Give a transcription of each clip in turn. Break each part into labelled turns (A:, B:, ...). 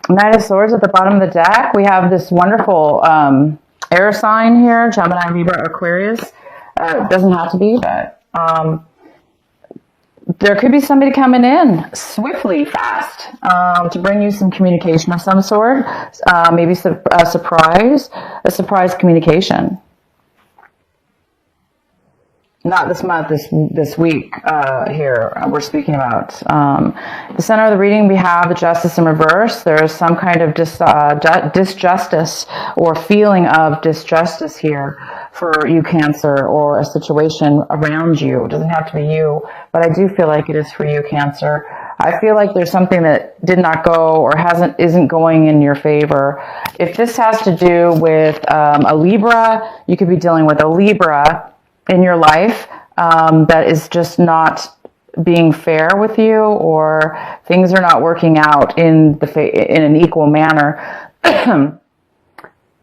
A: Knight of Swords at the bottom of the deck. We have this wonderful air sign here, Gemini, Libra, Aquarius. Doesn't have to be, but there could be somebody coming in swiftly, fast, to bring you some communication of some sort. Maybe a surprise communication. Not this month, this week here we're speaking about. The center of the reading, we have the Justice in reverse. There is some kind of disjustice or feeling of disjustice here for you, Cancer, or a situation around you. It doesn't have to be you, but I do feel like it is for you, Cancer. I feel like there's something that did not go or isn't going in your favor. If this has to do with a Libra, you could be dealing with a Libra in your life that is just not being fair with you, or things are not working out in an equal manner.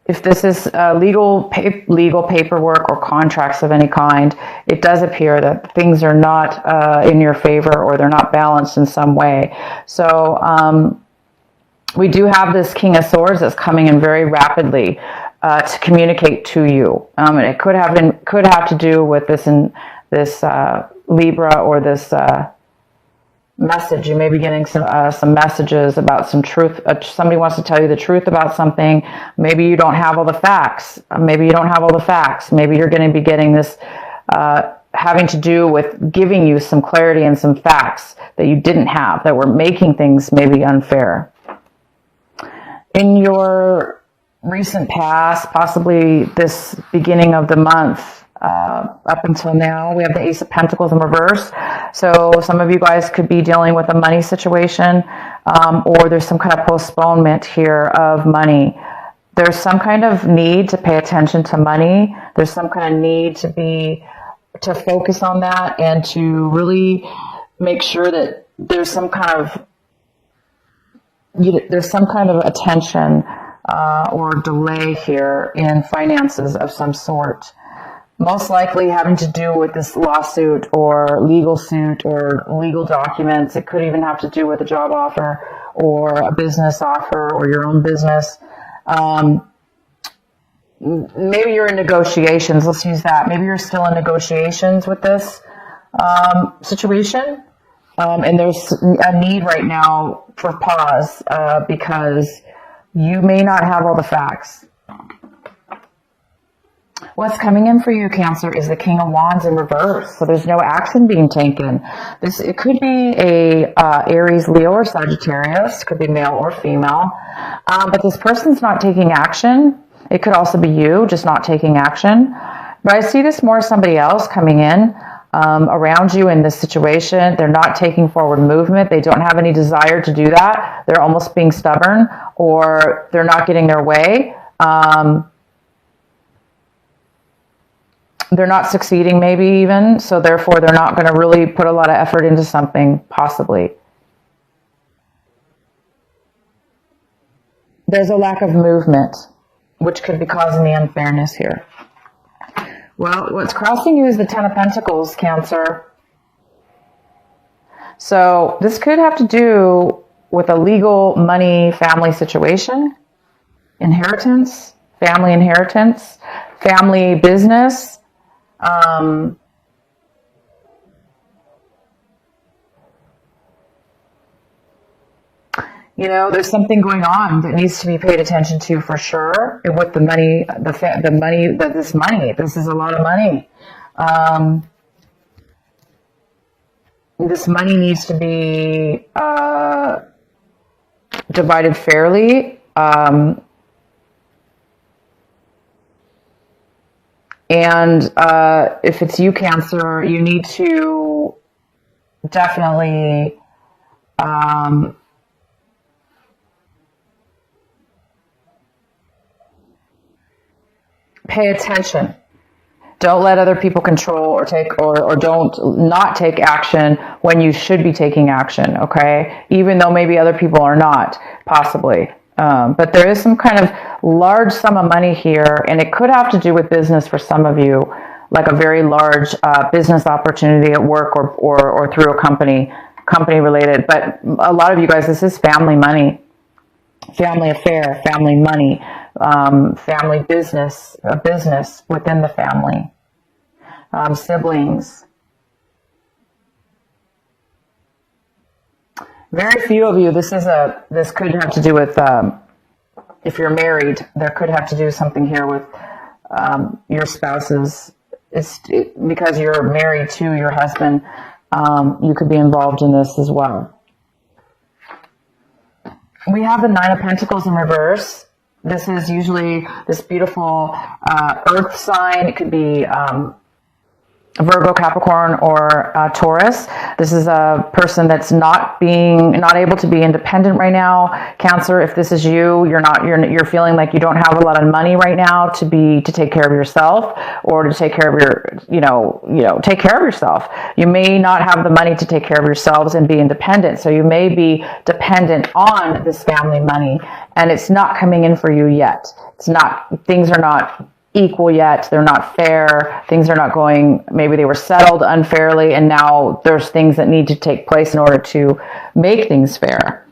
A: If this is legal paperwork or contracts of any kind, it does appear that things are not in your favor, or they're not balanced in some way. So we do have this King of Swords that's coming in very rapidly to communicate to you. And it could have to do with this Libra, or this message. You may be getting some messages about some truth. Somebody wants to tell you the truth about something. Maybe you don't have all the facts. Maybe you're going to be getting this having to do with giving you some clarity and some facts that you didn't have, that were making things maybe unfair. In your recent past, possibly this beginning of the month, up until now, we have the Ace of Pentacles in reverse. So some of you guys could be dealing with a money situation, or there's some kind of postponement here of money. There's some kind of need to pay attention to money. There's some kind of need to focus on that, and to really make sure that there's some kind of attention or delay here in finances of some sort. Most likely having to do with this lawsuit or legal suit or legal documents. It could even have to do with a job offer or a business offer or your own business. Maybe you're in negotiations. Let's use that. Maybe you're still in negotiations with this situation. And there's a need right now for pause because you may not have all the facts. What's coming in for you, Cancer, is the King of Wands in reverse. So there's no action being taken. It could be a Aries, Leo, or Sagittarius. Could be male or female. But this person's not taking action. It could also be you, just not taking action. But I see this more as somebody else coming in around you in this situation. They're not taking forward movement. They don't have any desire to do that. They're almost being stubborn, or they're not getting their way. They're not succeeding, maybe even. So therefore, they're not going to really put a lot of effort into something, possibly. There's a lack of movement, which could be causing the unfairness here. Well, what's crossing you is the Ten of Pentacles, Cancer. So this could have to do with a legal money family situation, inheritance, family business. There's something going on that needs to be paid attention to for sure. And with the money, this is a lot of money. This money needs to be divided fairly. And if it's you, Cancer, you need to definitely pay attention. Don't let other people control or don't not take action when you should be taking action, okay? Even though maybe other people are not, possibly. But there is some kind of large sum of money here, and it could have to do with business for some of you, like a very large business opportunity at work or through a company related. But a lot of you guys, this is family money. family affair, family money, family business, a business within the family, siblings. Very few of you, this could have to do with, if you're married, there could have to do something here with your spouses. Because you're married to your husband, you could be involved in this as well. We have the Nine of Pentacles in reverse. This is usually this beautiful earth sign. It could be Virgo, Capricorn, or Taurus. This is a person that's not able to be independent right now. Cancer, if this is you, you're feeling like you don't have a lot of money right now to take care of yourself, or to take care of take care of yourself. You may not have the money to take care of yourselves and be independent. So you may be dependent on this family money, and it's not coming in for you yet. Things are not equal yet. They're not fair. Things are not going, maybe they were settled unfairly, and now there's things that need to take place in order to make things fair.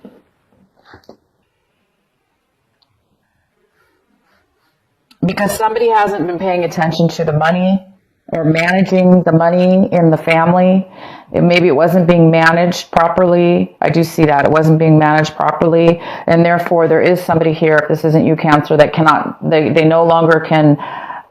A: Because somebody hasn't been paying attention to the money or managing the money in the family. Maybe it wasn't being managed properly. I do see that. It wasn't being managed properly. And therefore, there is somebody here, if this isn't you, Cancer, that they no longer can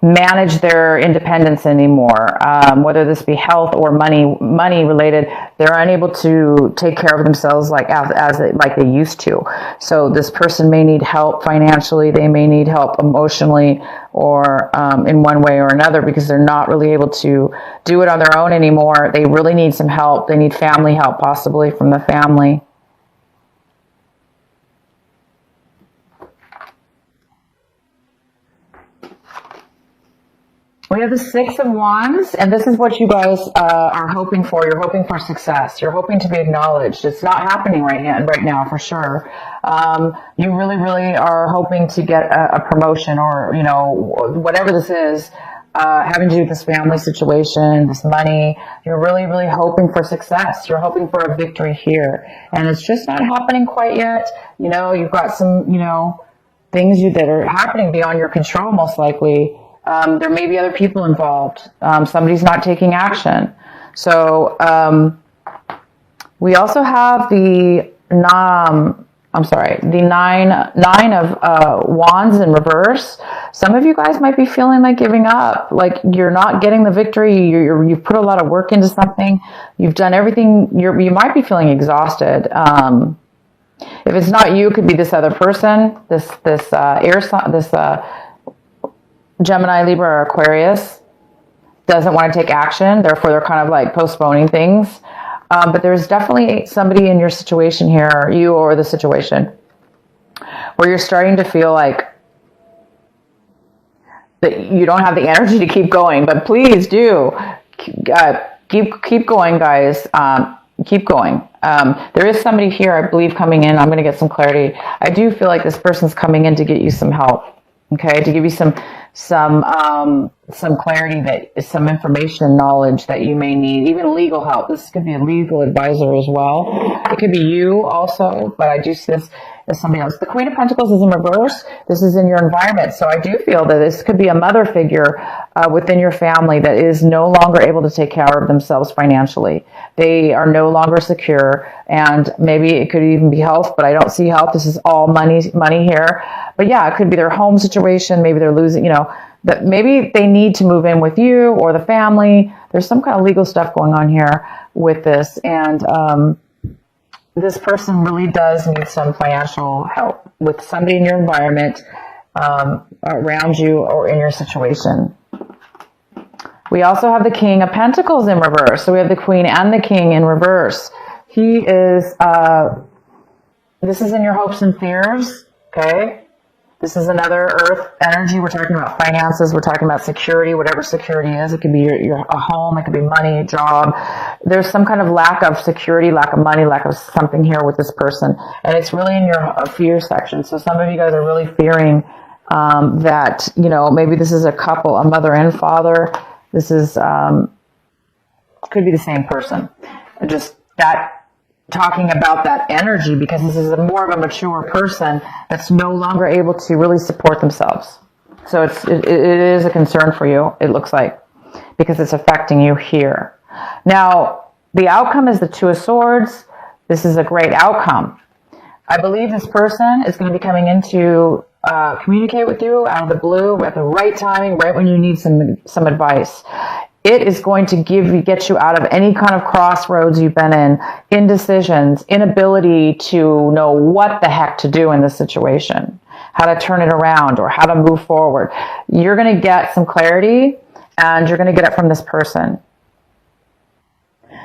A: manage their independence anymore. Whether this be health or money related, they're unable to take care of themselves like they used to. So this person may need help financially. They may need help emotionally, or in one way or another, because they're not really able to do it on their own anymore. They really need some help. They need family help, possibly from the family. We have the Six of Wands, and this is what you guys are hoping for. You're hoping for success. You're hoping to be acknowledged. It's not happening right now, for sure. You really, really are hoping to get a promotion, or, whatever this is, having to do with this family situation, this money. You're really, really hoping for success. You're hoping for a victory here. And it's just not happening quite yet. You've got some, things that are happening beyond your control, most likely. There may be other people involved. Somebody's not taking action. So we also have the nine of wands in reverse. Some of you guys might be feeling like giving up, like you're not getting the victory. You've put a lot of work into something. You've done everything. You might be feeling exhausted. If it's not you, it could be this other person, this air sign, this Gemini, Libra, or Aquarius doesn't want to take action. Therefore, they're kind of like postponing things. But there's definitely somebody in your situation here, you or the situation, where you're starting to feel like that you don't have the energy to keep going. But please do keep going, guys. Keep going. There is somebody here, I believe, coming in. I'm going to get some clarity. I do feel like this person's coming in to get you some help. Okay, to give you some clarity, some information and knowledge that you may need, even legal help. This could be a legal advisor as well. It could be you also, but I do see this as somebody else. The Queen of Pentacles is in reverse. This is in your environment. So I do feel that this could be a mother figure within your family that is no longer able to take care of themselves financially. They are no longer secure, and maybe it could even be health, but I don't see health. This is all money here. But yeah, it could be their home situation. Maybe they're losing, that maybe they need to move in with you or the family. There's some kind of legal stuff going on here with this. And this person really does need some financial help with somebody in your environment, around you or in your situation. We also have the King of Pentacles in reverse. So we have the Queen and the King in reverse. He is, this is in your hopes and fears, okay? This is another earth energy. We're talking about finances. We're talking about security, whatever security is. It could be a home. It could be money, a job. There's some kind of lack of security, lack of money, lack of something here with this person. And it's really in your fear section. So some of you guys are really fearing that, maybe this is a couple, a mother and father. This is, could be the same person. Just that talking about that energy, because this is more of a mature person that's no longer able to really support themselves. So it is a concern for you, it looks like, because it's affecting you here. Now, the outcome is the Two of Swords. This is a great outcome. I believe this person is going to be coming in to communicate with you out of the blue at the right timing, right when you need some advice. It is going to get you out of any kind of crossroads you've been in, indecisions, inability to know what the heck to do in this situation, how to turn it around or how to move forward. You're going to get some clarity, and you're going to get it from this person.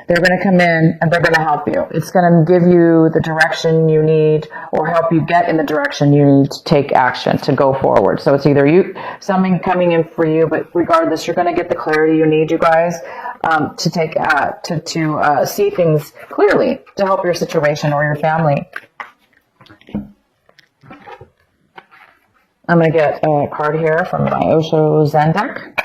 A: They're going to come in and they're going to help you. It's going to give you the direction you need, or help you get in the direction you need to take action to go forward. So it's either something coming in for you, but regardless, you're going to get the clarity you need, you guys, to take to see things clearly to help your situation or your family. I'm going to get a card here from my Osho Zen deck.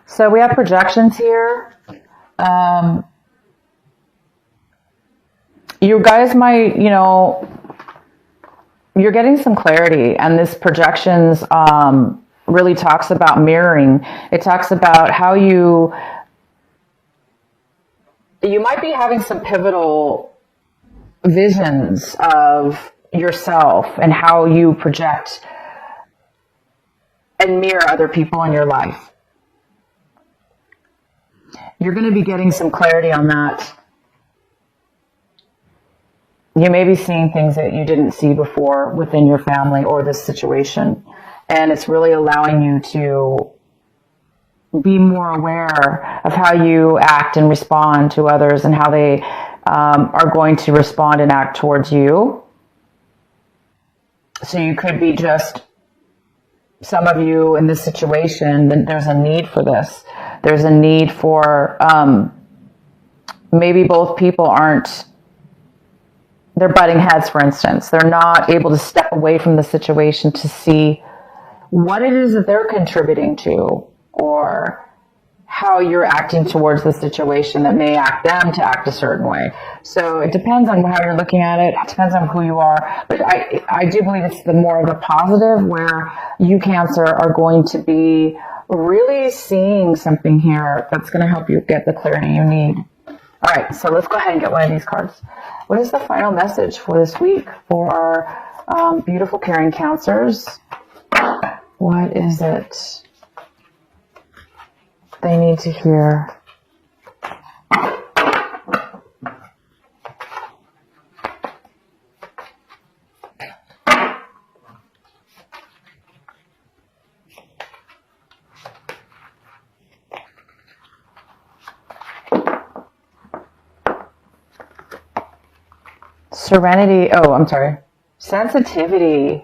A: So we have projections here. You guys might, you're getting some clarity, and this projections really talks about mirroring. It talks about how you might be having some pivotal visions of yourself and how you project and mirror other people in your life. You're going to be getting some clarity on that. You may be seeing things that you didn't see before within your family or this situation. And it's really allowing you to be more aware of how you act and respond to others, and how they are going to respond and act towards you. So you could be just, some of you in this situation, then there's a need for this. There's a need for, maybe both people they're butting heads, for instance. They're not able to step away from the situation to see what it is that they're contributing to, or how you're acting towards the situation that may act them to act a certain way. So it depends on how you're looking at it. It depends on who you are. But I do believe it's the more of a positive, where you, Cancer, are going to be really seeing something here that's going to help you get the clarity you need. All right, so let's go ahead and get one of these cards. What is the final message for this week for our beautiful, caring Cancers? What is it they need to hear? Serenity. Oh, I'm sorry. Sensitivity.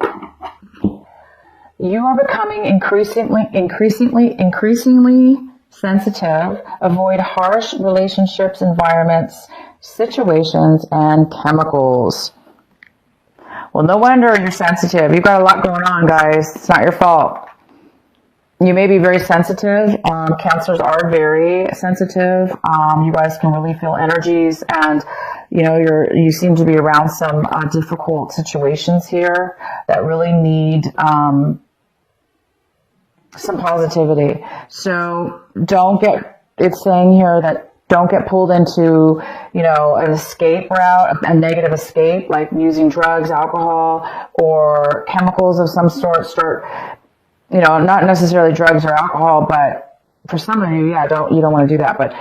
A: You are becoming increasingly sensitive. Avoid harsh relationships, environments, situations, and chemicals. Well, no wonder you're sensitive. You've got a lot going on, guys. It's not your fault. You may be very sensitive. Cancers are very sensitive. You guys can really feel energies, and you seem to be around some difficult situations here that really need some positivity. So it's saying here that don't get pulled into, an escape route, a negative escape, like using drugs, alcohol, or chemicals of some sort. Not necessarily drugs or alcohol, but for some of you, you don't want to do that. But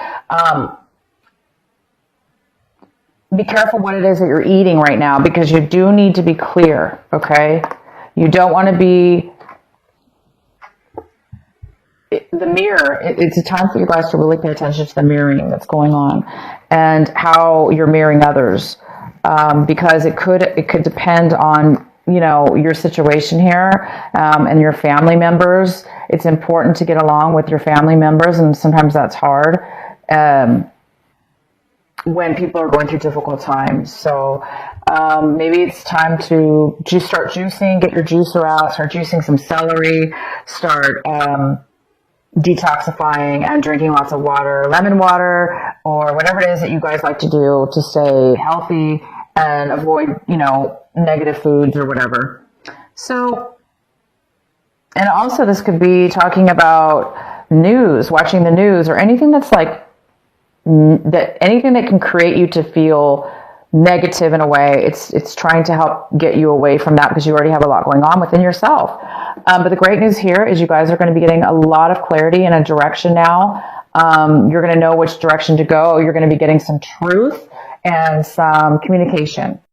A: be careful what it is that you're eating right now, because you do need to be clear, okay? You don't want to be the mirror. It's a time for you guys to really pay attention to the mirroring that's going on and how you're mirroring others, because it could depend on your situation here, and your family members. It's important to get along with your family members, and sometimes that's hard when people are going through difficult times. So maybe it's time to just start juicing, get your juicer out, start juicing some celery, start detoxifying and drinking lots of water, lemon water, or whatever it is that you guys like to do to stay healthy and avoid, negative foods or whatever. So, and also this could be talking about news, watching the news, or anything that's like anything that can create you to feel negative in a way. It's trying to help get you away from that because you already have a lot going on within yourself. But the great news here is you guys are going to be getting a lot of clarity in a direction now. You're going to know which direction to go. You're going to be getting some truth and some communication.